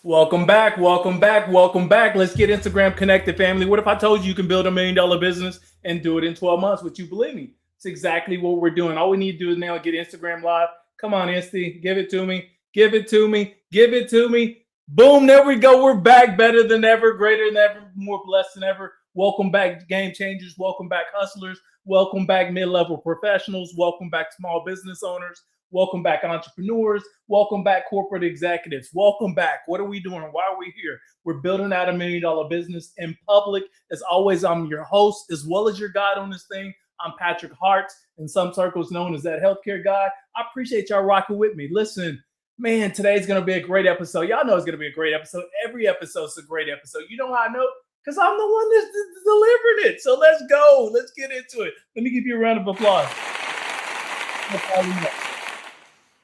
Welcome back, welcome back, welcome back. Let's get Instagram connected, family. What if I told you you can build $1 million business and do it in 12 months? Would you believe me? It's exactly what we're doing. All we need to do is now get Instagram live. Come on, Insty, give it to me, give it to me, give it to me. Boom, there we go. We're back, better than ever, greater than ever, more blessed than ever. Welcome back, game changers. Welcome back, hustlers. Welcome back, mid-level professionals. Welcome back, small business owners. Welcome back, entrepreneurs. Welcome back, corporate executives. Welcome back. What are we doing? Why are we here? We're building out $1 million business in public. As always, I'm your host as well as your guide on this thing. I'm Patrick Hart, in some circles known as that healthcare guy. I appreciate y'all rocking with me. Listen, man, today's going to be a great episode. Y'all know it's going to be a great episode. Every episode's a great episode. You know how I know? Because I'm the one that's delivering it. So let's go. Let's get into it. Let me give you a round of applause.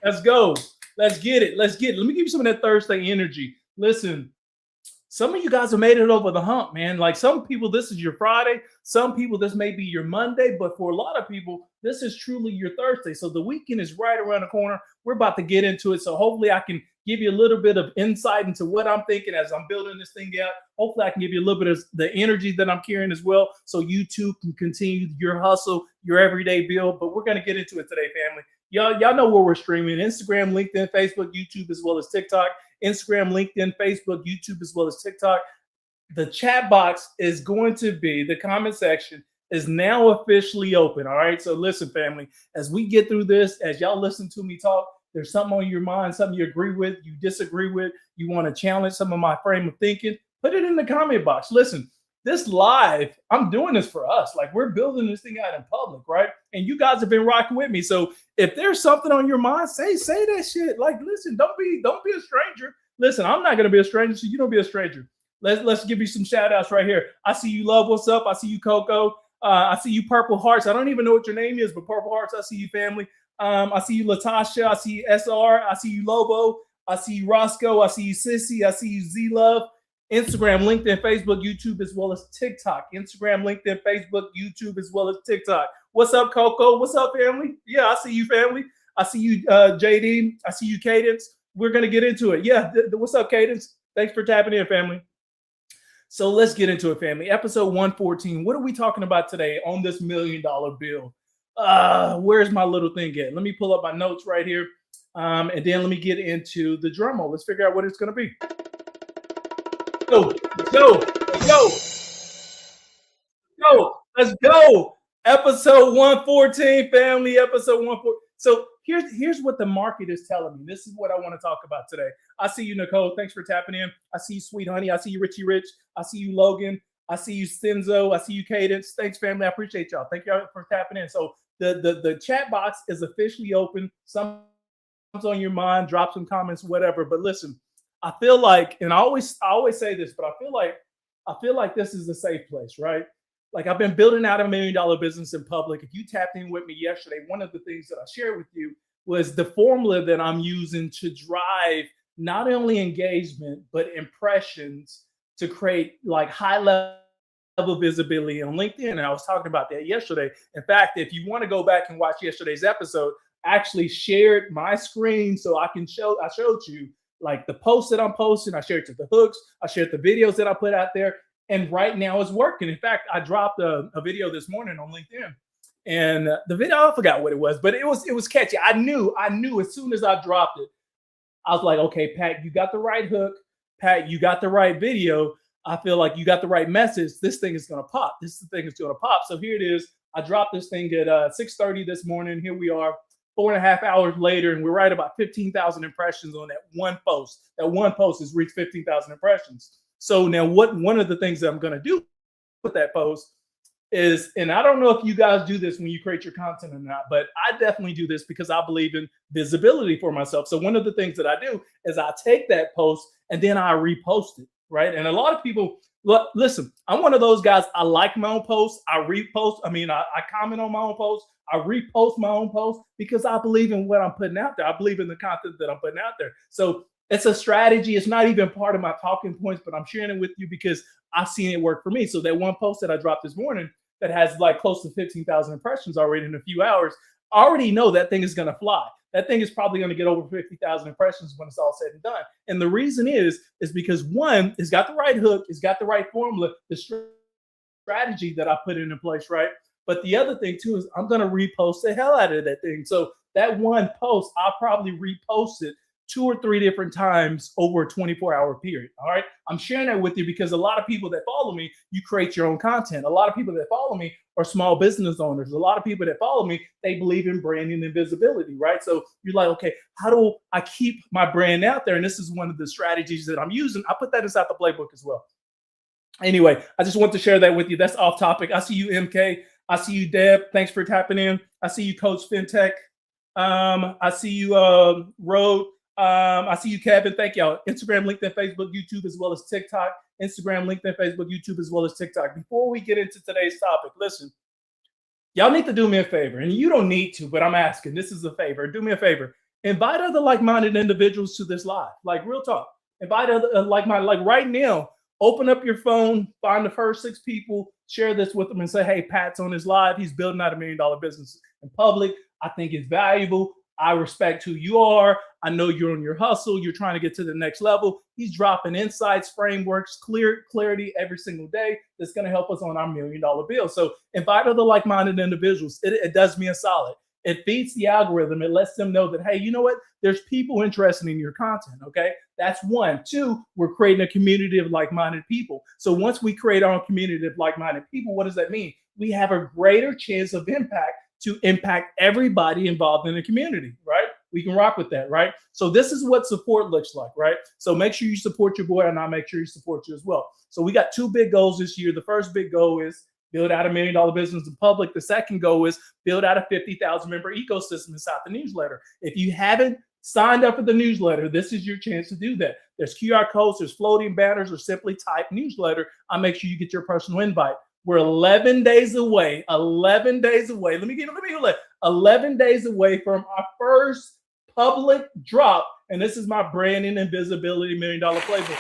Let's go. Let's get it. Let's get it. Let me give you some of that Thursday energy. Listen, some of you guys have made it over the hump, man. Like some people, this is your Friday. Some people, this may be your Monday. But for a lot of people, this is truly your Thursday. So the weekend is right around the corner. We're about to get into it. So hopefully I can give you a little bit of insight into what I'm thinking as I'm building this thing out. Hopefully I can give you a little bit of the energy that I'm carrying as well. So you too can continue your hustle, your everyday build. But we're going to get into it today, family. Y'all know where we're streaming: Instagram, LinkedIn, Facebook, YouTube, as well as TikTok. Instagram, LinkedIn, Facebook, YouTube, as well as TikTok. The chat box is going to be, the comment section is now officially open. All right. So listen, family, as we get through this, as y'all listen to me talk, there's something on your mind, something you agree with, you disagree with, you want to challenge some of my frame of thinking, put it in the comment box. Listen, this live, I'm doing this for us. Like we're building this thing out in public, right? And you guys have been rocking with me. So if there's something on your mind, say that shit. Like, listen, don't be a stranger. Listen, I'm not gonna be a stranger, so you don't be a stranger. Let's give you some shout outs right here. I see you, Love. What's up? I see you, Coco. I see you, Purple Hearts. I don't even know what your name is, but Purple Hearts, I see you, family. I see you, Latasha. I see you, SR. I see you, Lobo. I see you, Roscoe. I see you, Sissy. I see you, Z Love. Instagram, LinkedIn, Facebook, YouTube, as well as TikTok. Instagram, LinkedIn, Facebook, YouTube, as well as TikTok. What's up, Coco? What's up, family? Yeah, I see you, family. I see you, JD. I see you, Cadence. We're going to get into it. Yeah, what's up, Cadence? Thanks for tapping in, family. So let's get into it, family. Episode 114. What are we talking about today on this $1 million bill? Where's my little thing at? Let me pull up my notes right here. And then let me get into the drum roll. Let's figure out what it's going to be. Let's go. Episode 114, family. Episode 114. So here's what the market is telling me. This is what I want to talk about today. I see you, Nicole. Thanks for tapping in. I see you, Sweet Honey. I see you, Richie Rich. I see you, Logan. I see you, Stenzo. I see you, Cadence. Thanks, family. I appreciate y'all. Thank y'all for tapping in. So the chat box is officially open. Something's on your mind, drop some comments, whatever. But listen, I feel like, and I always say this, but I feel like this is a safe place, right? Like I've been building out $1 million business in public. If you tapped in with me yesterday, one of the things that I shared with you was the formula that I'm using to drive not only engagement, but impressions to create like high level visibility on LinkedIn. And I was talking about that yesterday. In fact, if you want to go back and watch yesterday's episode, I actually shared my screen so I showed you like the posts that I'm posting. I shared to the hooks. I shared the videos that I put out there. And right now it's working. In fact, I dropped a video this morning on LinkedIn. And the video, I forgot what it was, but it was catchy. I knew as soon as I dropped it, I was like, okay, Pat, you got the right hook. Pat, you got the right video. I feel like you got the right message. This thing is going to pop. So here it is. I dropped this thing at 6:30 this morning. Here we are. 4.5 hours later, and we're right about 15,000 impressions on that one post. That one post has reached 15,000 impressions. So now one of the things that I'm going to do with that post is, and I don't know if you guys do this when you create your content or not, but I definitely do this because I believe in visibility for myself. So one of the things that I do is I take that post and then I repost it, right? And a lot of people, listen, I'm one of those guys. I like my own posts. I comment on my own posts. I repost my own posts because I believe in what I'm putting out there. I believe in the content that I'm putting out there. So it's a strategy. It's not even part of my talking points, but I'm sharing it with you because I've seen it work for me. So that one post that I dropped this morning that has like close to 15,000 impressions already in a few hours, I already know that thing is going to fly. that thing is probably going to get over 50,000 impressions when it's all said and done. And the reason is because one, it's got the right hook, it's got the right formula, the strategy that I put in place, right? But the other thing too is I'm going to repost the hell out of that thing. So that one post, I'll probably repost it 2 or 3 different times over a 24-hour period. All right. I'm sharing that with you because a lot of people that follow me, you create your own content. A lot of people that follow me are small business owners. A lot of people that follow me, they believe in branding and visibility, right? So you're like, okay, how do I keep my brand out there? And this is one of the strategies that I'm using. I put that inside the playbook as well. Anyway, I just want to share that with you. That's off topic. I see you, MK. I see you, Deb. Thanks for tapping in. I see you, Coach FinTech. I see you, Road. I see you, Kevin. Thank y'all. Instagram, LinkedIn, Facebook, YouTube, as well as TikTok. Instagram, LinkedIn, Facebook, YouTube, as well as TikTok. Before we get into today's topic, listen, y'all need to do me a favor. And you don't need to, but I'm asking. This is a favor. Do me a favor. Invite other like-minded individuals to this live. Like, real talk. Invite other like-minded. Like, right now, open up your phone, find the first 6 people, share this with them and say, hey, Pat's on his live. He's building out $1 million business in public. I think it's valuable. I respect who you are. I know you're on your hustle. You're trying to get to the next level. He's dropping insights, frameworks, clarity every single day that's going to help us on our $1 million bill. So invite other like-minded individuals. It does me a solid. It feeds the algorithm. It lets them know that, hey, you know what? There's people interested in your content, okay? That's one. 2, we're creating a community of like-minded people. So once we create our own community of like-minded people, what does that mean? We have a greater chance of impact to impact everybody involved in the community, right? We can rock with that, right? So this is what support looks like, right? So make sure you support your boy, and I'll make sure you support you as well. So we got 2 big goals this year. The first big goal is build out $1 million business in public. The second goal is build out a 50,000 member ecosystem inside the newsletter. If you haven't signed up for the newsletter, this is your chance to do that. There's QR codes, there's floating banners, or simply type newsletter. I'll make sure you get your personal invite. We're 11 days away. 11 days away. Let me get 11 days away from our first public drop. And this is my branding and visibility $1 million playbook.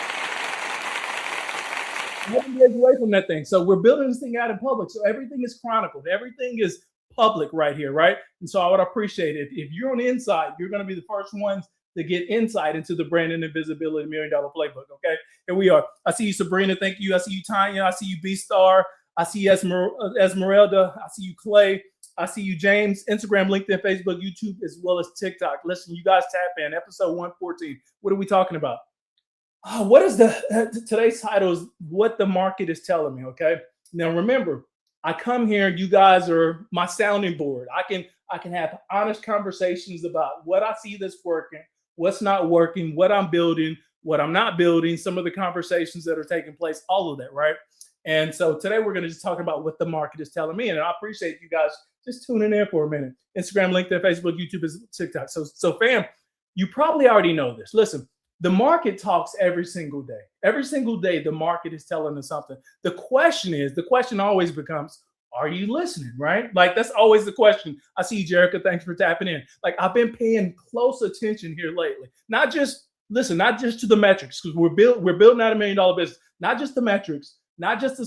11 days away from that thing. So we're building this thing out in public. So everything is chronicled. Everything is public right here, right? And so I would appreciate it. If you're on the inside, you're going to be the first ones to get insight into the branding and visibility $1 million playbook. Okay. Here we are. I see you, Sabrina. Thank you. I see you, Tanya. I see you, B-Star. I see you, Esmeralda. I see you, Clay. I see you, James. Instagram, LinkedIn, Facebook, YouTube, as well as TikTok. Listen, you guys tap in. Episode 114. What are we talking about? What is today's title is what the market is telling me. Okay. Now remember, I come here and you guys are my sounding board. I can have honest conversations about what I see that's working, what's not working, what I'm building, what I'm not building, some of the conversations that are taking place, all of that, right? And so today we're going to just talk about what the market is telling me. And I appreciate you guys just tuning in for a minute. Instagram, LinkedIn, Facebook, YouTube, TikTok. So fam, you probably already know this. Listen, the market talks every single day. Every single day, the market is telling us something. The question always becomes, are you listening, right? Like, that's always the question. I see you, Jerica. Thanks for tapping in. Like, I've been paying close attention here lately. Not just to the metrics, because we're building out $1 million business. Not just the metrics, not just the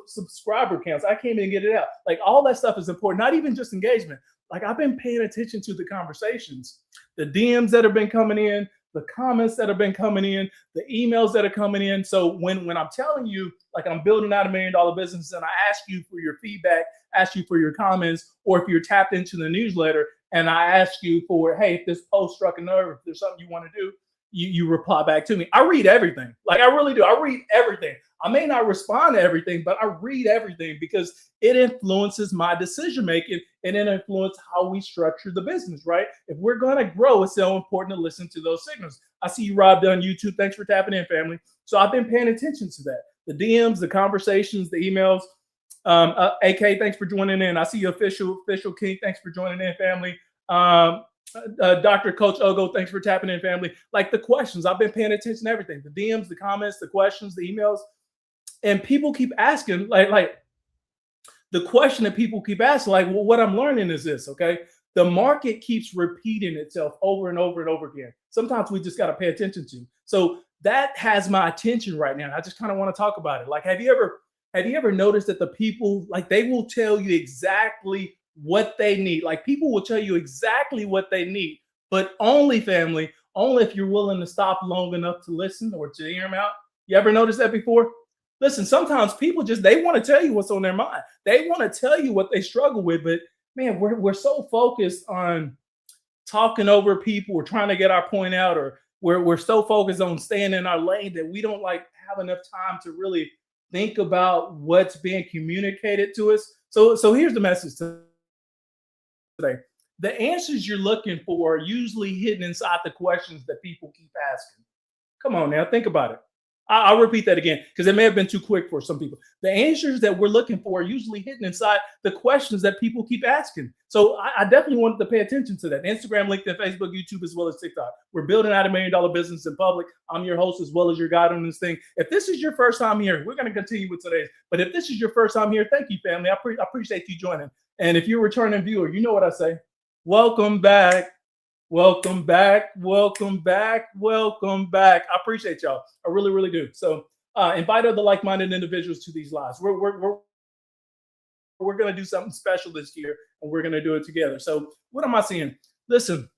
subscriber counts. I can't even get it out. Like, all that stuff is important. Not even just engagement. Like, I've been paying attention to the conversations, the DMs that have been coming in, the comments that have been coming in, the emails that are coming in. So when I'm telling you, like, I'm building out $1 million business and I ask you for your feedback, ask you for your comments, or if you're tapped into the newsletter and I ask you for, hey, if this post struck a nerve, if there's something you want to do, you reply back to me. I read everything. Like, I really do. I read everything. I may not respond to everything, but I read everything because it influences my decision making and it influences how we structure the business, right? If we're going to grow, it's so important to listen to those signals. I see you, Rob, on YouTube. Thanks for tapping in, family. So I've been paying attention to that. The DMs, the conversations, the emails. AK, thanks for joining in. I see you, official King. Thanks for joining in, family. Dr. Coach Ogo, thanks for tapping in, family. Like, the questions, I've been paying attention to everything. The DMs, the comments, the questions, the emails. And people keep asking, like the question that people keep asking, like, well, what I'm learning is this, okay? The market keeps repeating itself over and over and over again. Sometimes we just got to pay attention to. So that has my attention right now. I just kind of want to talk about it. Like, have you ever noticed that the people, like, they will tell you exactly what they need? Like, people will tell you exactly what they need but only family, only if you're willing to stop long enough to listen or to hear them out. You ever noticed that before? Listen, sometimes people just they want to tell you what's on their mind. They want to tell you what they struggle with, but man, we're so focused on talking over people or trying to get our point out, or we're so focused on staying in our lane that we don't like have enough time to really think about what's being communicated to us. So here's the message today. The answers you're looking for are usually hidden inside the questions that people keep asking. Come on now, think about it. I'll repeat that again because it may have been too quick for some people. The answers that we're looking for are usually hidden inside the questions that people keep asking. So I definitely wanted to pay attention to that. Instagram, LinkedIn, Facebook, YouTube, as well as TikTok. We're building out $1 million business in public. I'm your host as well as your guide on this thing. If this is your first time here, we're going to continue with today's. But if this is your first time here, thank you, family. I appreciate you joining. And if you're a returning viewer, you know what I say. Welcome back. Welcome back. Welcome back. Welcome back. I appreciate y'all. I really, really do. So invite other like-minded individuals to these lives. We're going to do something special this year, and we're going to do it together. So what am I seeing? Listen,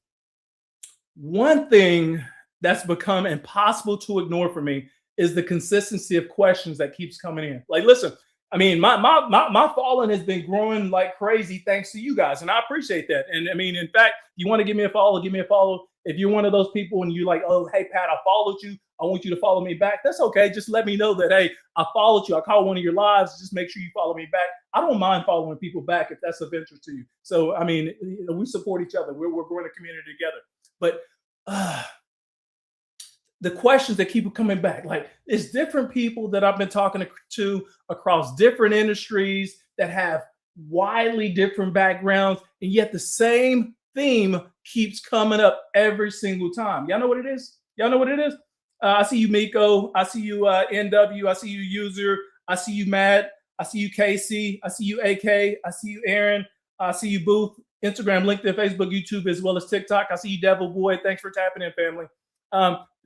one thing that's become impossible to ignore for me is the consistency of questions that keeps coming in. Like, listen, I mean, my following has been growing like crazy thanks to you guys, and I appreciate that. And I mean, in fact, you want to give me a follow, give me a follow. If you're one of those people and you're like, oh, hey, Pat, I followed you. I want you to follow me back. That's okay. Just let me know that, hey, I followed you. I caught one of your lives. Just make sure you follow me back. I don't mind following people back if that's of interest to you. So, I mean, we support each other. We're growing a community together. But the questions that keep coming back, like it's different people that I've been talking to across different industries that have widely different backgrounds, and yet the same theme keeps coming up every single time. Y'all know what it is? Y'all know what it is? I see you, Miko. I see you, NW. I see you, User. I see you, Matt. I see you, Casey. I see you, AK. I see you, Aaron. I see you, Booth. Instagram, LinkedIn, Facebook, YouTube, as well as TikTok. I see you, Devil Boy. Thanks for tapping in, family.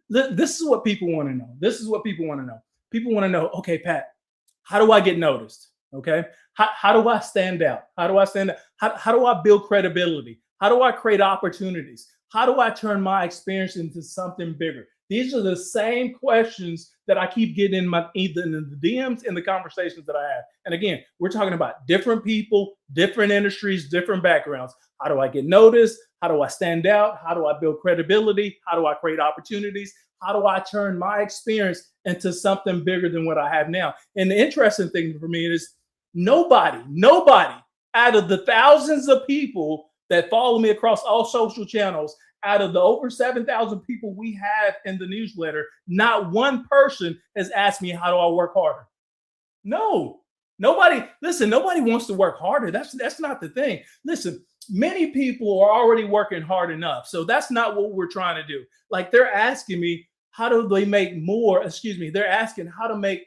This is what people want to know. This is what people want to know. People want to know, okay, Pat, how do I get noticed? Okay. How do I stand out? How do I stand out? How do I build credibility? How do I create opportunities? How do I turn my experience into something bigger? These are the same questions that I keep getting in either in the DMs and the conversations that I have. And again, we're talking about different people, different industries, different backgrounds. How do I get noticed? How do I stand out? How do I build credibility? How do I create opportunities? How do I turn my experience into something bigger than what I have now? And the interesting thing for me is nobody out of the thousands of people that follow me across all social channels, out of the over 7,000 people we have in the newsletter, not one person has asked me, how do I work harder? No, nobody. Listen, nobody wants to work harder. That's not the thing. Listen, many people are already working hard enough. So that's not what we're trying to do. Like they're asking me, how do they make more? Excuse me. They're asking how to make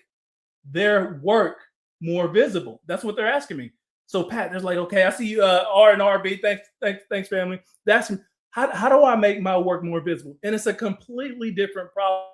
their work more visible. That's what they're asking me. So Pat, there's like, okay, I see you, R and RB. Thanks, family. That's how do I make my work more visible? And it's a completely different problem,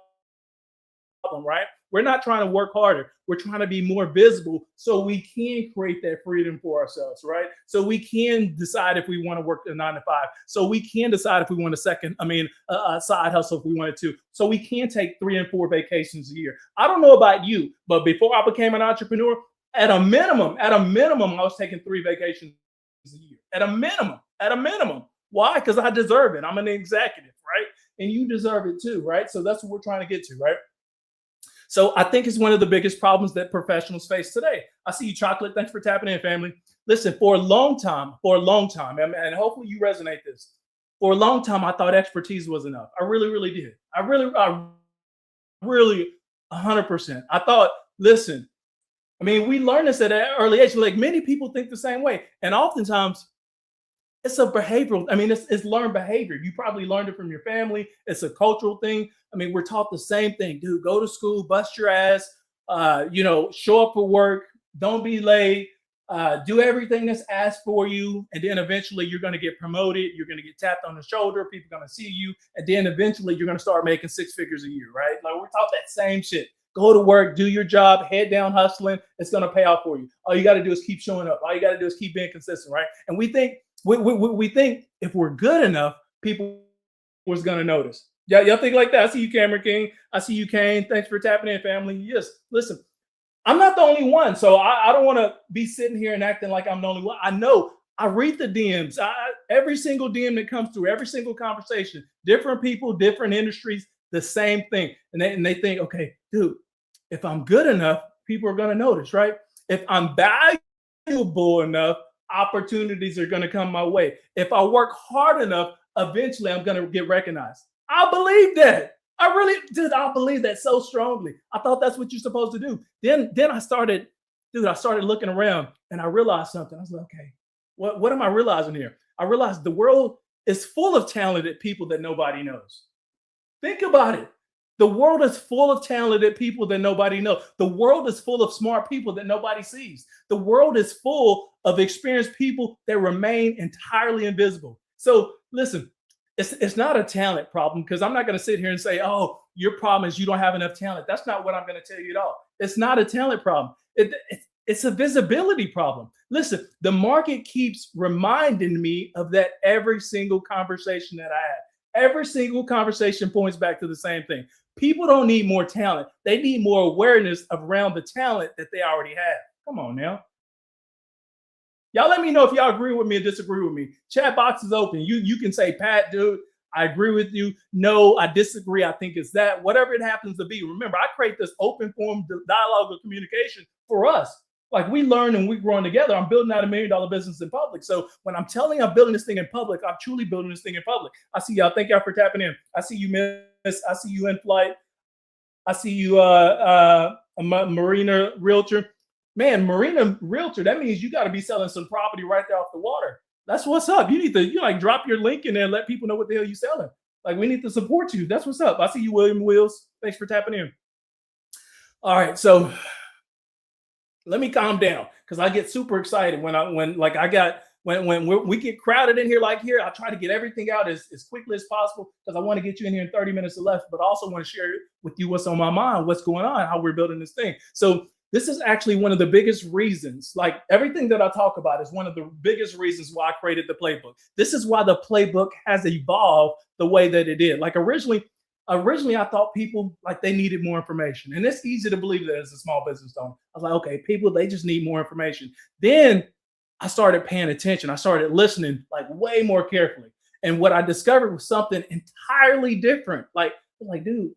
right? We're not trying to work harder. We're trying to be more visible so we can create that freedom for ourselves, right? So we can decide if we want to work a 9 to 5. So we can decide if we want a side hustle if we wanted to. So we can take 3 and 4 vacations a year. I don't know about you, but before I became an entrepreneur, at a minimum, I was taking 3 vacations a year. At a minimum. Why? Because I deserve it. I'm an executive, right? And you deserve it too, right? So that's what we're trying to get to, right? So I think it's one of the biggest problems that professionals face today. I see you, Chocolate. Thanks for tapping in, family. Listen, for a long time, and hopefully you resonate this. For a long time, I thought expertise was enough. I really, really did. I really 100%. I thought, listen, I mean, we learn this at an early age. Like many people think the same way. And oftentimes, it's a behavioral, I mean, it's learned behavior. You probably learned it from your family. It's a cultural thing. I mean, we're taught the same thing, dude. Go to school, bust your ass, show up for work, don't be late, do everything that's asked for you. And then eventually you're going to get promoted. You're going to get tapped on the shoulder. People are going to see you. And then eventually you're going to start making 6 figures a year, right? Like we're taught that same shit. Go to work, do your job, head down hustling. It's going to pay off for you. All you got to do is keep showing up. All you got to do is keep being consistent, right? And we think if we're good enough, people was going to notice. Yeah, y'all think like that? I see you, Cameron King. I see you, Kane. Thanks for tapping in, family. Yes, listen, I'm not the only one, so I don't want to be sitting here and acting like I'm the only one. I know. I read the DMs. Every single DM that comes through, every single conversation, different people, different industries, the same thing. And they think, okay, dude, if I'm good enough, people are going to notice, right? If I'm valuable enough, opportunities are going to come my way. If I work hard enough, eventually I'm going to get recognized. I believe that. I believe that so strongly. I thought that's what you're supposed to do. Then I started looking around and I realized something. I was like, okay, what am I realizing here? I realized the world is full of talented people that nobody knows. Think about it. The world is full of talented people that nobody knows. The world is full of smart people that nobody sees. The world is full of experienced people that remain entirely invisible. So listen, it's not a talent problem, because I'm not going to sit here and say, oh, your problem is you don't have enough talent. That's not what I'm going to tell you at all. It's not a talent problem. It's a visibility problem. Listen, the market keeps reminding me of that every single conversation that I have. Every single conversation points back to the same thing. People don't need more talent. They need more awareness around the talent that they already have. Come on now. Y'all let me know if y'all agree with me or disagree with me. Chat box is open. You can say, Pat, dude, I agree with you. No, I disagree. I think it's that. Whatever it happens to be. Remember, I create this open form dialogue of communication for us. Like, we learn and we're growing together. I'm building out $1 million business in public. So when I'm telling you I'm building this thing in public, I'm truly building this thing in public. I see y'all. Thank y'all for tapping in. I see you, Miss. I see you in flight. I see you, Marina Realtor. Man, Marina Realtor, that means you got to be selling some property right there off the water. That's what's up. You need to drop your link in there and let people know what the hell you're selling. Like, we need to support you. That's what's up. I see you, William Wills. Thanks for tapping in. All right, so let me calm down, because I get super excited when we get crowded in here like here. I try to get everything out as quickly as possible, because I want to get you in here in 30 minutes or less, but I also want to share with you what's on my mind, what's going on, how we're building this thing. So this is actually one of the biggest reasons, like everything that I talk about is one of the biggest reasons why I created the playbook. This is why the playbook has evolved the way that it did. Like, originally I thought people, like, they needed more information. And it's easy to believe that as a small business owner. I was like, okay, people, they just need more information. Then I started paying attention. I started listening, like, way more carefully. And what I discovered was something entirely different. Like, dude,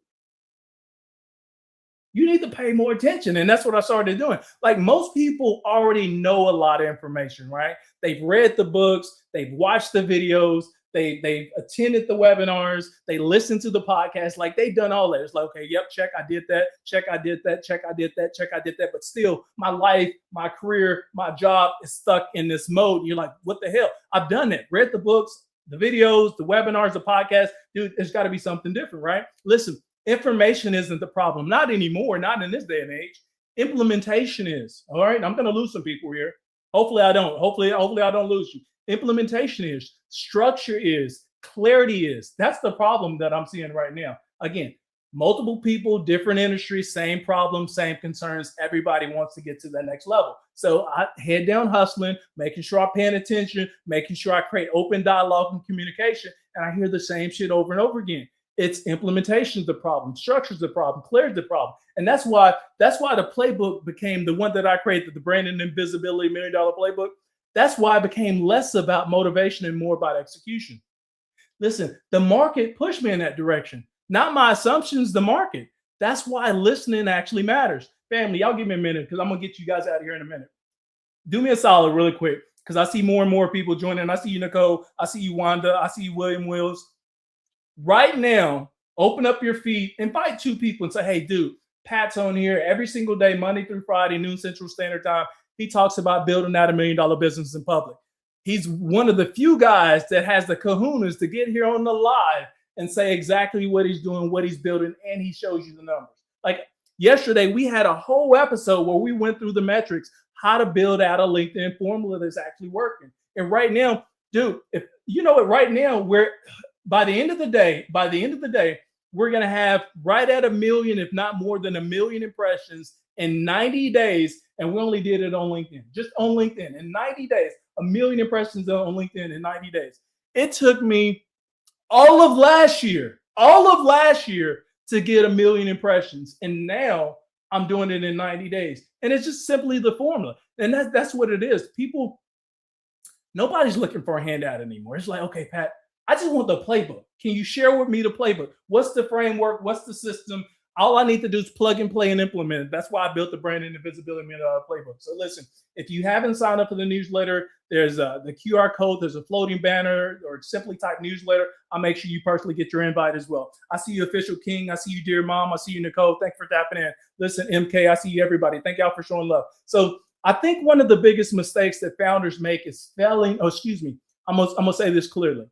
you need to pay more attention. And that's what I started doing. Like, most people already know a lot of information, right? They've read the books, they've watched the videos, they've attended the webinars, they listened to the podcast, like, they've done all that. It's like, okay, yep, check, I did that, check, I did that, check, I did that, check, I did that. But still, my life, my career, my job is stuck in this mode. And you're like, what the hell? I've done that, read the books, the videos, the webinars, the podcast. Dude, there's got to be something different, right? Listen, information isn't the problem. Not anymore, not in this day and age. Implementation is. All right. I'm going to lose some people here. Hopefully I don't. Hopefully I don't lose you. Implementation is. Structure is. Clarity is. That's the problem that I'm seeing right now. Again, multiple people, different industries, same problems, same concerns. Everybody wants to get to the next level. So I head down hustling, making sure I'm paying attention, making sure I create open dialogue and communication. And I hear the same shit over and over again. It's implementation is the problem, structure is the problem, clarity is the problem. And that's why the playbook became the one that I created, the branding and visibility $1 million playbook. That's why it became less about motivation and more about execution. Listen, the market pushed me in that direction, not my assumptions, the market. That's why listening actually matters. Family, y'all give me a minute, because I'm going to get you guys out of here in a minute. Do me a solid really quick, because I see more and more people joining. I see you, Nicole. I see you, Wanda. I see you, William Wills. Right now, open up your feed, invite 2 people and say, hey, dude, Pat's on here every single day, Monday through Friday, noon Central Standard Time. He talks about building out $1 million business in public. He's one of the few guys that has the kahunas to get here on the live and say exactly what he's doing, what he's building, and he shows you the numbers. Like, yesterday, we had a whole episode where we went through the metrics, how to build out a LinkedIn formula that's actually working. And right now, dude, if you know it, right now, by the end of the day, we're going to have right at 1 million, if not more than 1 million impressions in 90 days. And we only did it on LinkedIn, just on LinkedIn in 90 days, 1 million impressions on LinkedIn in 90 days. It took me all of last year to get 1 million impressions. And now I'm doing it in 90 days. And it's just simply the formula. And that's what it is. People, nobody's looking for a handout anymore. It's like, okay, Pat, I just want the playbook. Can you share with me the playbook? What's the framework? What's the system? All I need to do is plug and play and implement it. That's why I built the branding and visibility playbook. So listen, if you haven't signed up for the newsletter, there's the QR code, there's a floating banner, or simply type newsletter. I'll make sure you personally get your invite as well. I see you, Official King. I see you, Dear Mom. I see you, Nicole. Thanks for tapping in. Listen, MK, I see you, everybody. Thank y'all for showing love. So I think one of the biggest mistakes that founders make is failing. Oh, excuse me. I'm gonna say this clearly.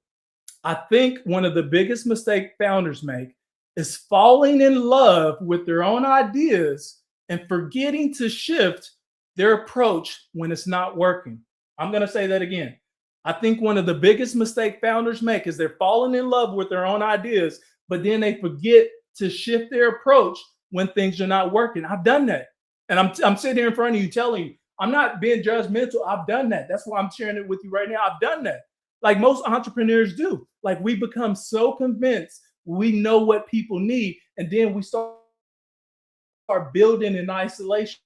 I think one of the biggest mistakes founders make is falling in love with their own ideas and forgetting to shift their approach when it's not working. I'm going to say that again. I think one of the biggest mistakes founders make is they're falling in love with their own ideas, but then they forget to shift their approach when things are not working. I've done that. And I'm sitting here in front of you telling you, I'm not being judgmental. I've done that. That's why I'm sharing it with you right now. I've done that. Like most entrepreneurs do. Like we become so convinced we know what people need, and then we start building in isolation.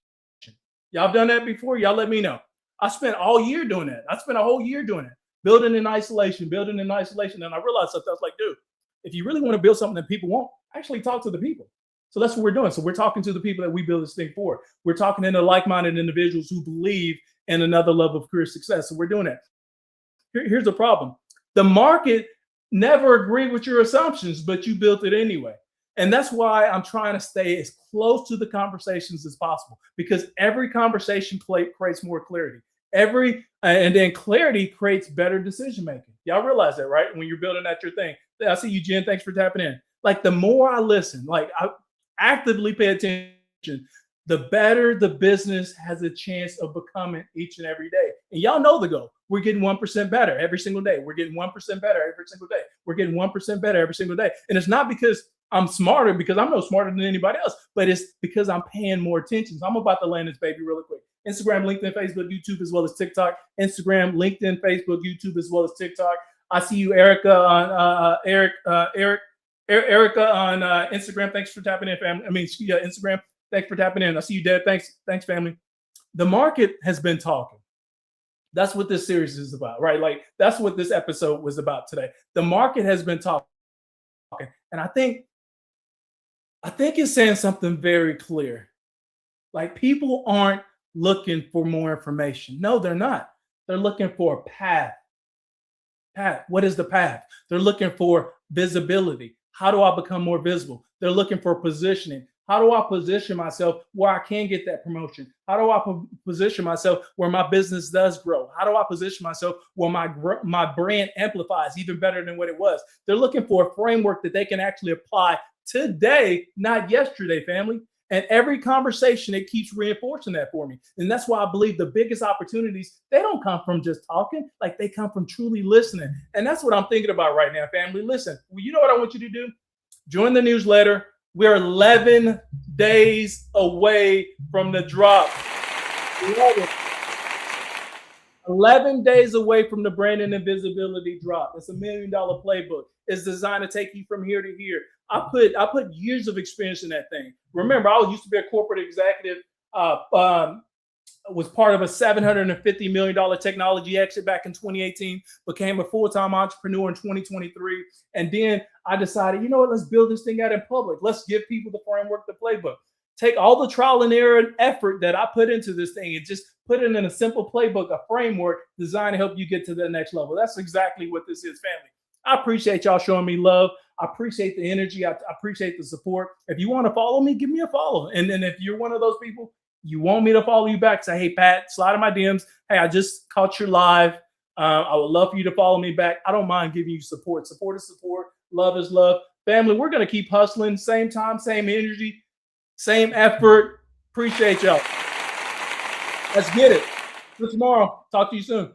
Y'all done that before? Y'all let me know. I spent all year doing that. I spent a whole year doing it, building in isolation. And I realized something. I was like, dude, if you really want to build something that people want, actually talk to the people. So that's what we're doing. So we're talking to the people that we build this thing for. We're talking to like-minded individuals who believe in another level of career success. So we're doing that. Here's the problem. The market never agreed with your assumptions, but you built it anyway. And that's why I'm trying to stay as close to the conversations as possible, because every conversation creates more clarity. And then clarity creates better decision making. Y'all realize that, right? When you're building out your thing. I see you, Jen. Thanks for tapping in. Like the more I listen, like I actively pay attention, the better the business has a chance of becoming each and every day. And y'all know the goal. We're getting 1% better every single day. We're getting 1% better every single day. We're getting 1% better every single day. And it's not because I'm smarter, because I'm no smarter than anybody else, but it's because I'm paying more attention. So I'm about to land this baby really quick. Instagram, LinkedIn, Facebook, YouTube, as well as TikTok. Instagram, LinkedIn, Facebook, YouTube, as well as TikTok. I see you, Erica, on Erica on Instagram. Thanks for tapping in, family. Instagram. Thanks for tapping in. I see you, Dad. Thanks, family. The market has been talking. That's what this series is about, right? Like that's what this episode was about today. The market has been talking, and I think it's saying something very clear. Like people aren't looking for more information. No, they're not. They're looking for a path. What is the path? They're looking for visibility. How do I become more visible? They're looking for positioning. How do I position myself where I can get that promotion? How do I position myself where my business does grow? How do I position myself where my brand amplifies even better than what it was? They're looking for a framework that they can actually apply today, not yesterday, family. And every conversation, it keeps reinforcing that for me. And that's why I believe the biggest opportunities, they don't come from just talking, like they come from truly listening. And that's what I'm thinking about right now, family. Listen, you know what I want you to do? Join the newsletter. We're 11 days away from the drop. 11 days away from the branding and visibility drop. It's $1 million playbook. It's designed to take you from here to here. I put years of experience in that thing. Remember, I used to be a corporate executive. Was part of a $750 million technology exit back in 2018, became a full-time entrepreneur in 2023. And then I decided, you know what, let's build this thing out in public. Let's give people the framework, the playbook. Take all the trial and error and effort that I put into this thing and just put it in a simple playbook, a framework designed to help you get to the next level. That's exactly what this is, family. I appreciate y'all showing me love. I appreciate the energy. I appreciate the support. If you want to follow me, give me a follow. And then if you're one of those people, you want me to follow you back, say, hey, Pat, slide in my DMs. Hey, I just caught you live. I would love for you to follow me back. I don't mind giving you support. Support is support. Love is love. Family, we're going to keep hustling. Same time, same energy, same effort. Appreciate y'all. Let's get it. Till tomorrow. Talk to you soon.